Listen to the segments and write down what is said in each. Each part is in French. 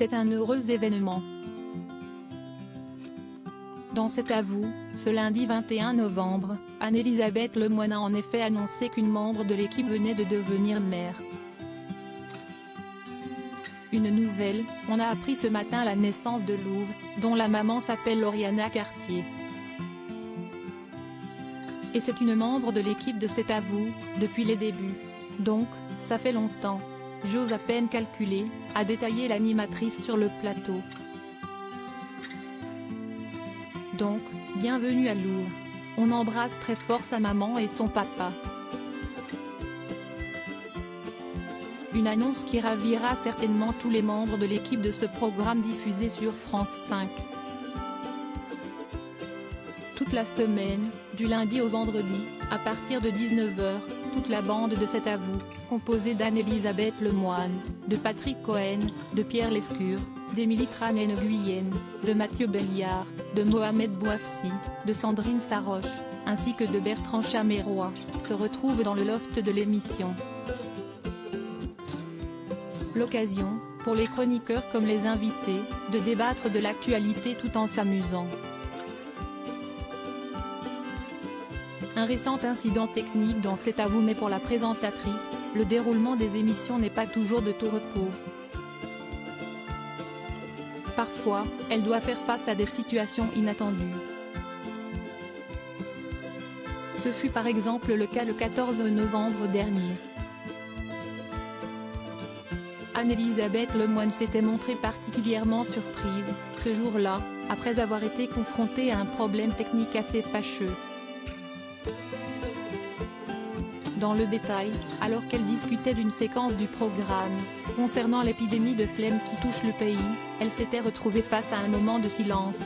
c'est un heureux événement. Dans cet avou, ce lundi 21 novembre, Anne-Elisabeth Lemoine a en effet annoncé qu'une membre de l'équipe venait de devenir mère. Une nouvelle, on a appris ce matin la naissance de Louve, dont la maman s'appelle Lauriana Cartier. Et c'est une membre de l'équipe de cet avou, depuis les débuts. Donc, ça fait longtemps. J'ose à peine calculer, a détaillé l'animatrice sur le plateau. Donc, bienvenue à Louve. On embrasse très fort sa maman et son papa. Une annonce qui ravira certainement tous les membres de l'équipe de ce programme diffusé sur France 5. Toute la semaine, du lundi au vendredi, à partir de 19 h, toute la bande de cet avou, composée d'Anne-Elisabeth Lemoine, de Patrick Cohen, de Pierre Lescure, d'Émilie Tranhen-Guyenne, de Mathieu Belliard, de Mohamed Bouafsi, de Sandrine Saroche, ainsi que de Bertrand Chameroy, se retrouve dans le loft de l'émission. L'occasion, pour les chroniqueurs comme les invités, de débattre de l'actualité tout en s'amusant. Un récent incident technique dans cet avou, mais pour la présentatrice, le déroulement des émissions n'est pas toujours de tout repos. Parfois, elle doit faire face à des situations inattendues. Ce fut par exemple le cas le 14 novembre dernier. Anne-Elisabeth Lemoine s'était montrée particulièrement surprise, ce jour-là, après avoir été confrontée à un problème technique assez fâcheux. Dans le détail, alors qu'elle discutait d'une séquence du programme, concernant l'épidémie de flemme qui touche le pays, elle s'était retrouvée face à un moment de silence.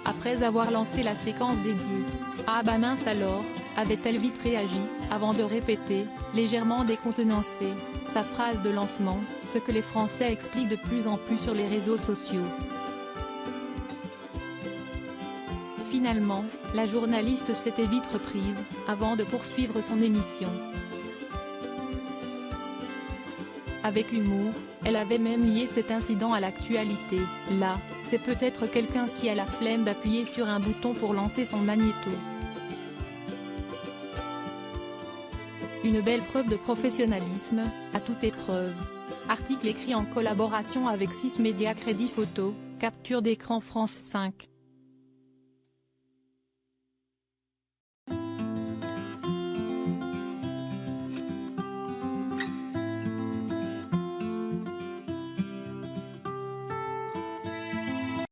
Après avoir lancé la séquence dédiée. « Ah bah mince alors », avait-elle vite réagi, avant de répéter, légèrement décontenancée, sa phrase de lancement, ce que les Français expliquent de plus en plus sur les réseaux sociaux. Finalement, la journaliste s'était vite reprise, avant de poursuivre son émission. Avec humour, elle avait même lié cet incident à l'actualité. Là, c'est peut-être quelqu'un qui a la flemme d'appuyer sur un bouton pour lancer son magnéto. Une belle preuve de professionnalisme, à toute épreuve. Article écrit en collaboration avec 6 médias Crédit Photo, capture d'écran France 5.